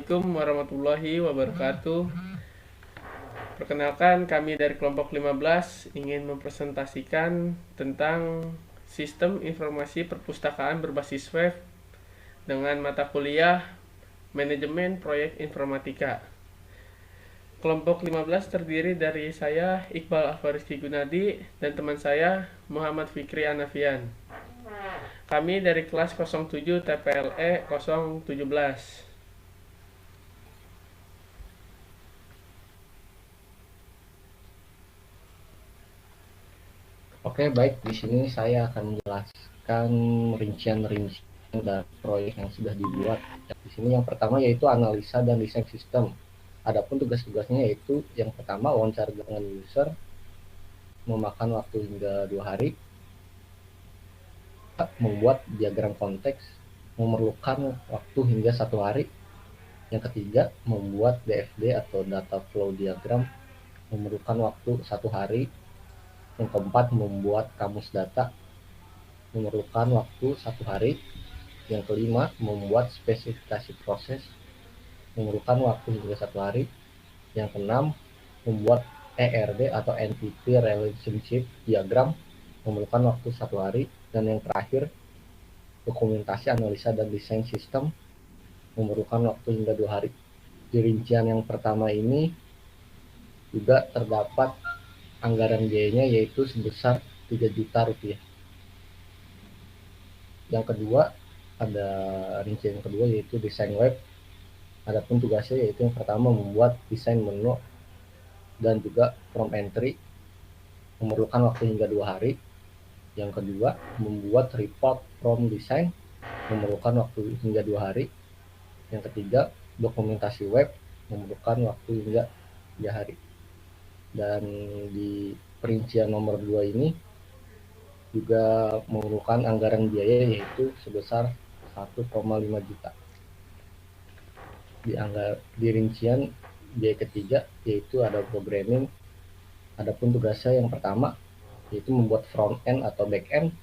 Assalamualaikum warahmatullahi wabarakatuh. Perkenalkan, kami dari kelompok 15 ingin mempresentasikan tentang sistem informasi perpustakaan berbasis web dengan mata kuliah Manajemen Proyek Informatika. Kelompok 15 terdiri dari saya, Iqbal Alfariski Gunadi, dan teman saya, Muhammad Fikri Anafian. Kami dari kelas 07 TPLE 017. Oke, baik. Di sini saya akan menjelaskan rincian-rincian dan proyek yang sudah dibuat. Di sini yang pertama yaitu analisa dan desain sistem. Adapun tugas-tugasnya yaitu yang pertama wawancara dengan user, memakan waktu hingga 2 hari, membuat diagram konteks, memerlukan waktu hingga 1 hari. Yang ketiga, membuat DFD atau data flow diagram, memerlukan waktu 1 hari. Yang keempat, membuat kamus data, memerlukan waktu 1 hari. Yang kelima, membuat spesifikasi proses, memerlukan waktu hingga 1 hari. Yang keenam, membuat ERD atau Entity Relationship Diagram, memerlukan waktu 1 hari. Dan yang terakhir, dokumentasi analisa dan desain sistem, memerlukan waktu hingga 2 hari. Di rincian yang pertama ini juga terdapat anggaran biayanya yaitu sebesar 3 juta rupiah. Yang kedua, ada rincian yang kedua yaitu desain web. Adapun tugasnya yaitu yang pertama membuat desain menu dan juga prompt entry, memerlukan waktu hingga 2 hari. Yang kedua, membuat report from design, memerlukan waktu hingga 2 hari. Yang ketiga, dokumentasi web, memerlukan waktu hingga 3 hari. Dan di perincian nomor 2 ini juga memerlukan anggaran biaya yaitu sebesar 1,5 juta. Di rincian biaya ketiga yaitu ada programming. Adapun tugasnya yang pertama yaitu membuat front end atau back end,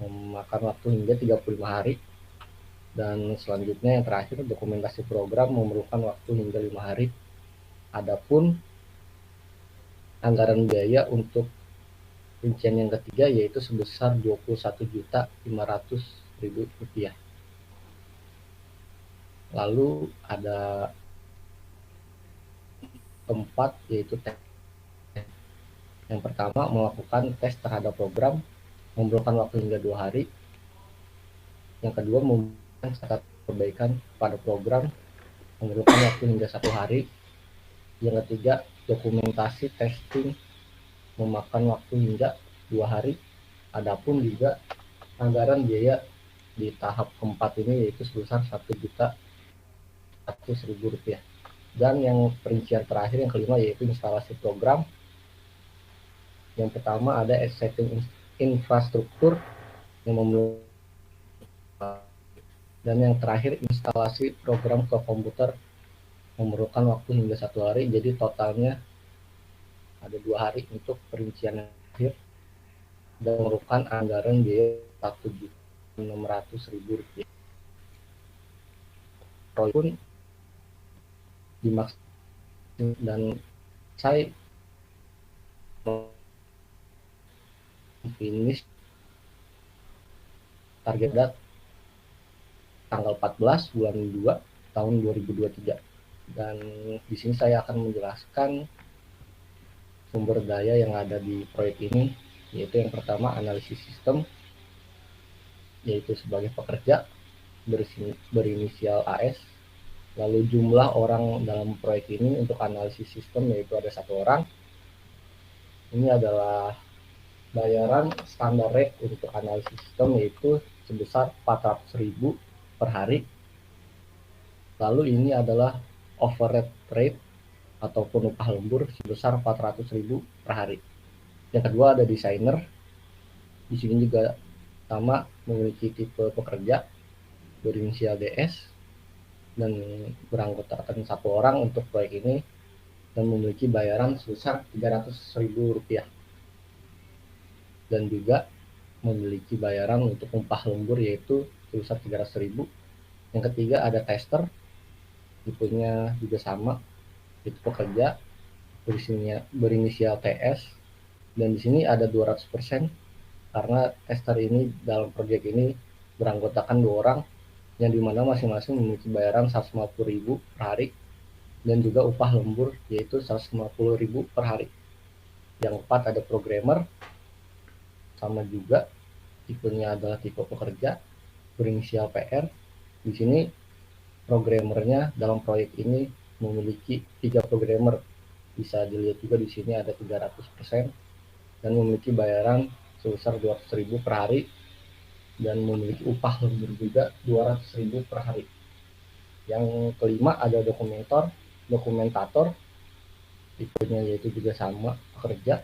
memakan waktu hingga 35 hari. Dan selanjutnya yang terakhir, dokumentasi program, memerlukan waktu hingga 5 hari. Adapun anggaran biaya untuk rincian yang ketiga yaitu sebesar 21.500.000 rupiah. Lalu ada keempat yaitu tes. Yang pertama, melakukan tes terhadap program, memerlukan waktu hingga 2 hari. Yang kedua, memberikan catatan perbaikan pada program, memerlukan waktu hingga 1 hari. Yang ketiga, dokumentasi testing, memakan waktu hingga 2 hari. Adapun juga anggaran biaya di tahap keempat ini yaitu sebesar 1.100.000 rupiah. Dan yang perincian terakhir yang kelima yaitu instalasi program. Yang pertama ada setting infrastruktur yang memerlukan, dan yang terakhir instalasi program ke komputer memerlukan waktu hingga 1 hari. Jadi totalnya ada 2 hari untuk perincian akhir dan memerlukan anggaran biaya 1.600.000 rupiah. Proyek pun dimaksud dan saya finish target dat tanggal 14 bulan 2 tahun 2023. Dan di sini saya akan menjelaskan sumber daya yang ada di proyek ini, yaitu yang pertama analisis sistem, yaitu sebagai pekerja berinisial AS. Lalu jumlah orang dalam proyek ini untuk analisis sistem yaitu ada 1 orang. Ini adalah bayaran standar rate untuk analisis sistem yaitu sebesar 400.000 per hari. Lalu ini adalah overhead rate ataupun upah lembur sebesar 400.000 per hari. Yang kedua ada desainer. Di sini juga sama, memiliki tipe pekerja berinisial DS dan beranggotakan 1 orang untuk proyek ini dan memiliki bayaran sebesar 300.000 rupiah. Dan juga memiliki bayaran untuk upah lembur yaitu sebesar 300.000. Yang ketiga ada tester. tipenya juga sama, itu pekerja, berinisial TS, dan di sini ada 200% karena tester ini dalam proyek ini beranggotakan 2 orang yang dimana masing-masing memiliki bayaran 150.000 per hari dan juga upah lembur yaitu 150.000 per hari. Yang keempat ada programmer, sama juga tipenya adalah tipe pekerja berinisial PR. Di sini programmernya dalam proyek ini memiliki 3 programmer, bisa dilihat juga di sini ada 300% dan memiliki bayaran sebesar 200.000 per hari dan memiliki upah lembur juga 200.000 per hari. Yang kelima ada dokumentator, tipenya yaitu juga sama pekerja,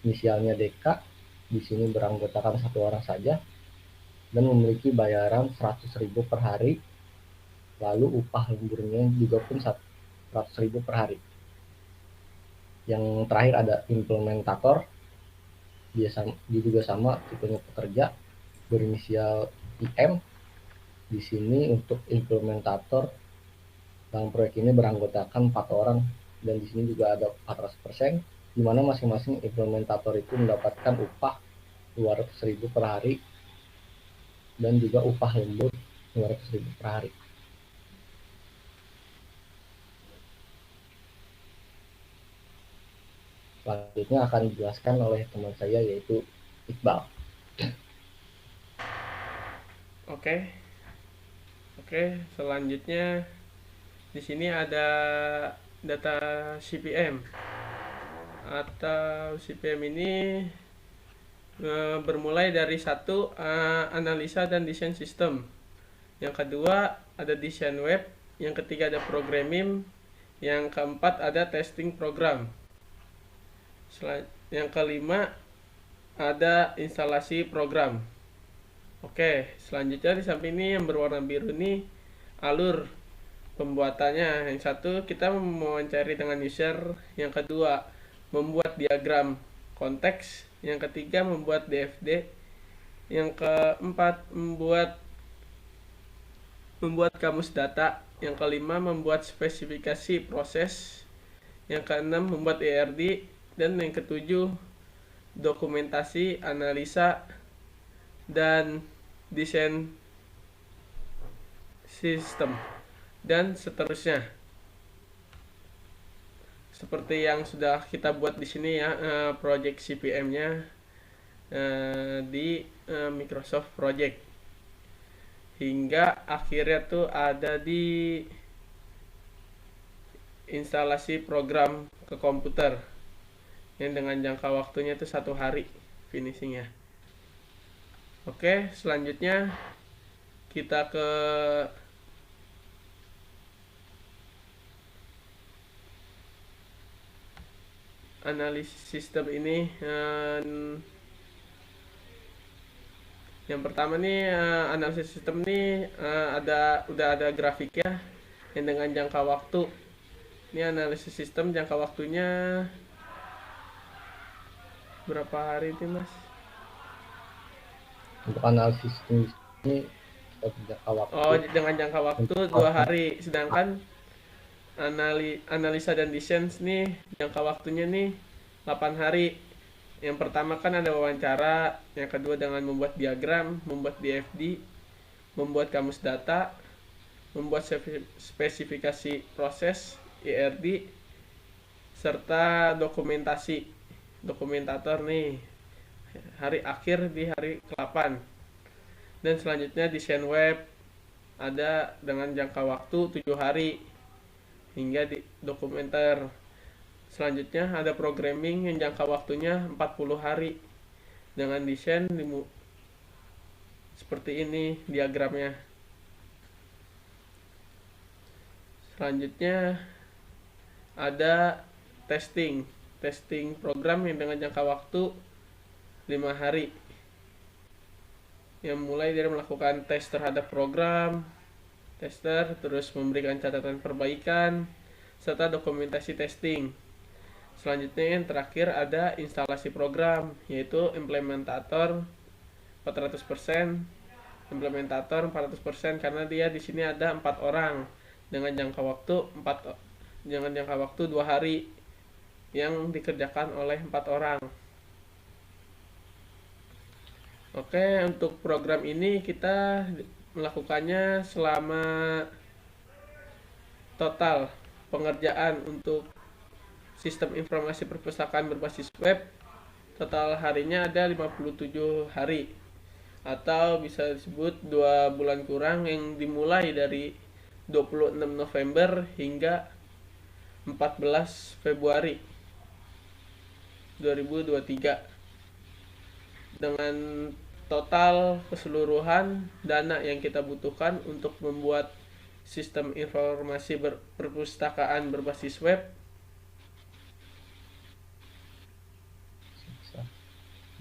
inisialnya DK, di sini beranggotakan 1 orang saja dan memiliki bayaran 100.000 per hari, lalu upah lemburnya juga pun 100.000 per hari. Yang terakhir ada implementator, dia juga sama tipenya pekerja berinisial IM. Di sini untuk implementator dalam proyek ini beranggotakan 4 orang dan di sini juga ada 400%, di mana masing-masing implementator itu mendapatkan upah 200.000 per hari dan juga upah lembur 200.000 per hari. Selanjutnya akan dijelaskan oleh teman saya yaitu Iqbal. Oke, selanjutnya di sini ada data CPM atau CPM ini bermulai dari satu analisa dan desain sistem, yang kedua ada desain web, yang ketiga ada programming, yang keempat ada testing program, yang kelima ada instalasi program. Oke, selanjutnya di samping ini yang berwarna biru ini alur pembuatannya. Yang satu kita mewawancari dengan user, yang kedua membuat diagram konteks, yang ketiga membuat DFD, yang keempat membuat kamus data, yang kelima membuat spesifikasi proses, yang keenam membuat ERD, dan yang ketujuh dokumentasi, analisa, dan desain sistem, dan seterusnya. Seperti yang sudah kita buat di sini ya, project CPM-nya di Microsoft Project, hingga akhirnya tuh ada di instalasi program ke komputer yang dengan jangka waktunya itu 1 hari finishingnya. Oke, selanjutnya kita ke analisis sistem ini. Yang pertama nih, analisis sistem ini udah ada grafiknya yang dengan jangka waktu. Ini analisis sistem jangka waktunya berapa hari itu, Mas? Untuk analisis ini jangka waktu. Dengan jangka waktu 2 hari, sedangkan analisa dan desain nih jangka waktunya nih 8 hari. Yang pertama kan ada wawancara, yang kedua dengan membuat diagram, membuat DFD, membuat kamus data, membuat spesifikasi proses ERD, serta dokumentasi. Dokumentator nih hari akhir di hari ke-8. Dan selanjutnya desain web ada dengan jangka waktu 7 hari hingga di dokumenter. Selanjutnya ada programming yang jangka waktunya 40 hari dengan desain seperti ini diagramnya. Selanjutnya ada testing program yang dengan jangka waktu 5 hari, yang mulai dari melakukan tes terhadap program, terus memberikan catatan perbaikan, serta dokumentasi testing. Selanjutnya yang terakhir ada instalasi program, yaitu implementator 400%, implementator 400% karena dia di sini ada 4 orang dengan jangka waktu 2 hari yang dikerjakan oleh 4 orang. Oke, untuk program ini kita melakukannya selama total pengerjaan untuk sistem informasi perpustakaan berbasis web, total harinya ada 57 hari, atau bisa disebut 2 bulan kurang, yang dimulai dari 26 November hingga 14 Februari 2023, dengan total keseluruhan dana yang kita butuhkan untuk membuat sistem informasi perpustakaan berbasis web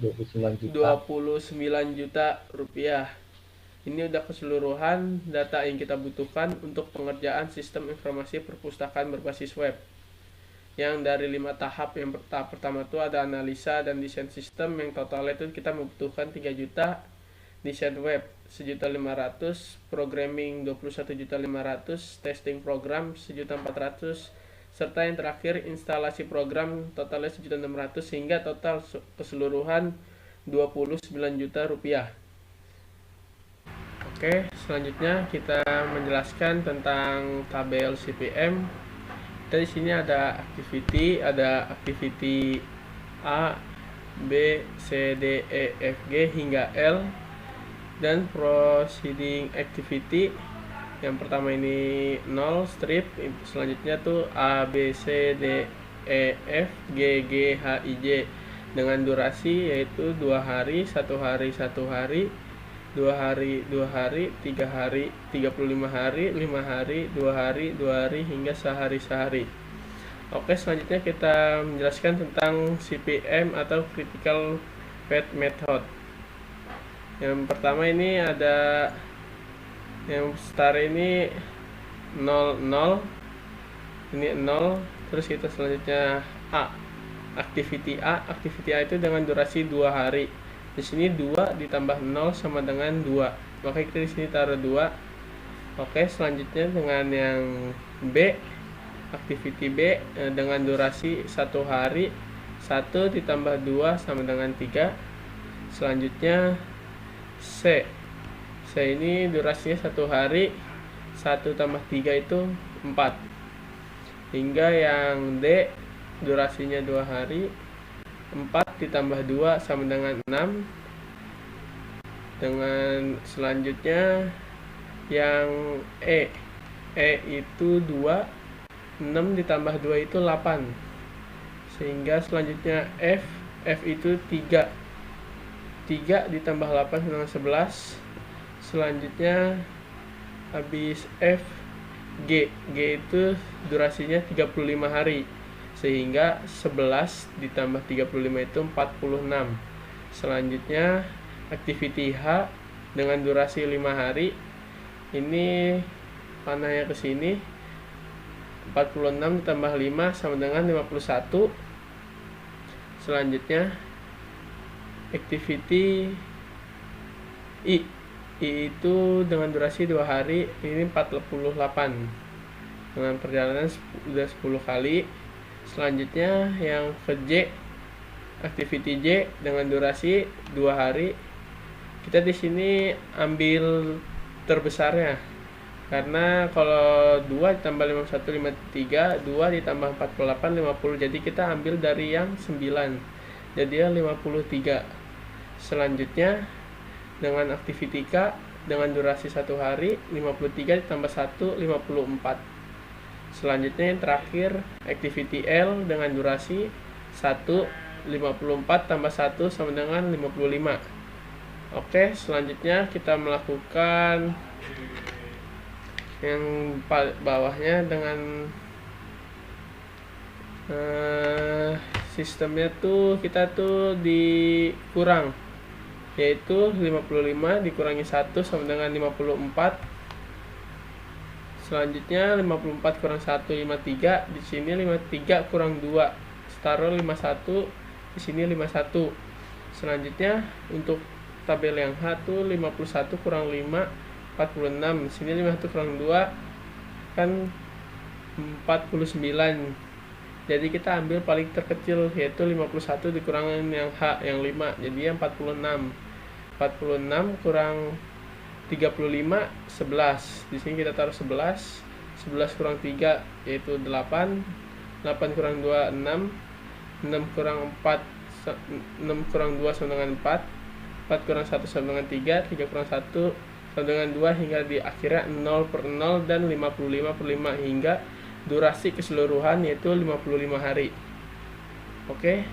29 juta rupiah. Ini udah keseluruhan data yang kita butuhkan untuk pengerjaan sistem informasi perpustakaan berbasis web. Yang dari 5 tahap, yang tahap pertama itu ada analisa dan desain sistem, yang totalnya itu kita membutuhkan 3 juta, desain web 1.500.000, programming 21.500.000, testing program 1.400.000, serta yang terakhir instalasi program totalnya 1.600.000, sehingga total keseluruhan 29 juta rupiah. Oke, selanjutnya kita menjelaskan tentang tabel CPM. Di sini ada activity A, B, C, D, E, F, G hingga L, dan proceeding activity. Yang pertama ini 0 strip, selanjutnya tuh A, B, C, D, E, F, G, G, H, I, J, dengan durasi yaitu 2 hari, 1 hari, 1 hari, 2 hari, 2 hari, 3 hari, 35 hari, 5 hari, 2 hari, 2 hari, hingga sehari. Oke, selanjutnya kita menjelaskan tentang CPM atau Critical Path Method. Yang pertama ini ada yang start ini 00, ini 0, terus kita selanjutnya A. Activity A itu dengan durasi 2 hari. Di sini 2 ditambah 0 sama dengan 2. Maka kita di sini taruh 2. Oke, selanjutnya dengan yang B, activity B dengan durasi 1 hari. 1 ditambah 2 sama dengan 3. Selanjutnya C. C ini durasinya 1 hari. 1 tambah 3 itu 4. Hingga yang D, durasinya 2 hari. 4 ditambah 2 sama dengan 6. Dengan selanjutnya yang E itu 2, 6 ditambah 2 itu 8. Sehingga selanjutnya F itu 3 ditambah 8 sama dengan 11. Selanjutnya habis F, G itu durasinya 35 hari, sehingga 11 ditambah 35 itu 46. Selanjutnya activity H dengan durasi 5 hari. Ini panahnya ke sini. 46 ditambah 5 sama dengan 51. Selanjutnya activity I itu dengan durasi 2 hari. Ini 48 dengan perjalanan sudah 10 kali. Selanjutnya yang ke J, activity J dengan durasi 2 hari. Kita di sini ambil terbesarnya, karena kalau 2 ditambah 51 53, 2 ditambah 48 50. Jadi kita ambil dari yang 9, jadi 53. Selanjutnya dengan activity K dengan durasi 1 hari, 53 ditambah 1 54. Selanjutnya yang terakhir activity L dengan durasi 1, 54 tambah 1 sama dengan 55. Oke, selanjutnya kita melakukan yang bawahnya dengan sistemnya tuh kita tuh dikurang, yaitu 55 dikurangi 1 sama dengan 54. Selanjutnya 54 kurang 1 53. Di sini 53 kurang 2 taruh 51. Di sini 51. Selanjutnya untuk tabel yang H tuh 51 kurang 5 46. Di sini 51 kurang 2 kan 49. Jadi kita ambil paling terkecil, yaitu 51 dikurangin yang H yang 5, jadinya 46. 46 kurang 35, 11. Di sini kita taruh 11. 11 kurang 3 yaitu 8. 8 kurang 2 6. 6 kurang 4 6 kurang 2 sama dengan 4. 4 kurang 1 sama dengan 3. 3 kurang 1 sama dengan 2, hingga di akhirnya 0 per 0 dan 55 per 5, hingga durasi keseluruhan yaitu 55 hari. Oke.